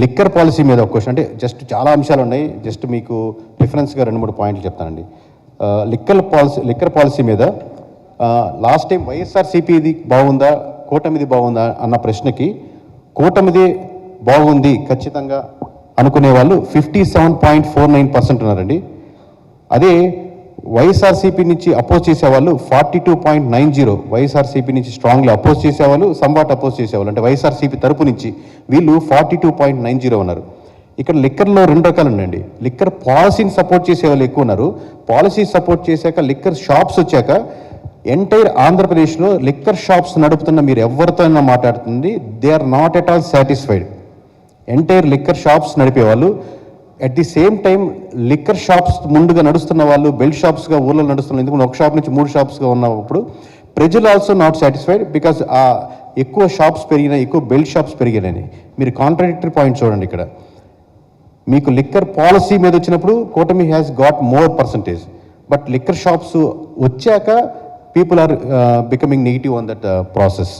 Liquor policy మీద ఒక question, అంటే జస్ట్ చాలా అంశాలు ఉన్నాయి, జస్ట్ మీకు రిఫరెన్స్గా 2-3 పాయింట్లు చెప్తానండి. లిక్కర్ పాలసీ మీద లాస్ట్ టైం వైఎస్ఆర్సీపీది బాగుందా కూటమిది బాగుందా అన్న ప్రశ్నకి కూటమిది బాగుంది ఖచ్చితంగా అనుకునే వాళ్ళు 57.49% ఉన్నారండి. అదే వైఎస్ఆర్సీపీ నుంచి అపోజ్ చేసేవాళ్ళు 42.90, వైఎస్ఆర్సీపీ నుంచి స్ట్రాంగ్లీ అపోజ్ చేసేవాళ్ళు, సంవాట్ అపోజ్ చేసేవాళ్ళు, అంటే వైఎస్ఆర్సీపీ తరపు నుంచి వీళ్ళు 42.90 ఉన్నారు. ఇక్కడ లిక్కర్లో 2 రకాలు ఉన్నాయండి. లిక్కర్ పాలసీని సపోర్ట్ చేసే వాళ్ళు ఎక్కువ ఉన్నారు. పాలసీ సపోర్ట్ చేశాక లిక్కర్ షాప్స్ వచ్చాక ఎంటైర్ ఆంధ్రప్రదేశ్లో లిక్కర్ షాప్స్ నడుపుతున్న మీరు ఎవరితో అయినా మాట్లాడుతుంది, they are not at all satisfied. Entire liquor shops నడిపేవాళ్ళు, at the same time liquor shops ముందుగా నడుస్తున్న వాళ్ళు బెల్ట్ షాప్స్గా ఊళ్ళో నడుస్తున్నారు. ఎందుకంటే ఒక షాప్ నుంచి 3 షాప్స్గా ఉన్నప్పుడు ప్రజలు ఆల్సో నాట్ సాటిస్ఫైడ్, బికాస్ ఎక్కువ షాప్స్ పెరిగినాయి, ఎక్కువ బెల్ట్ షాప్స్ పెరిగినాయి. మీరు కాంట్రాడిక్టరీ పాయింట్ చూడండి. ఇక్కడ మీకు లిక్కర్ పాలసీ మీద వచ్చినప్పుడు కూటమి has got more percentage, but liquor shops వచ్చాక people are becoming negative on that process.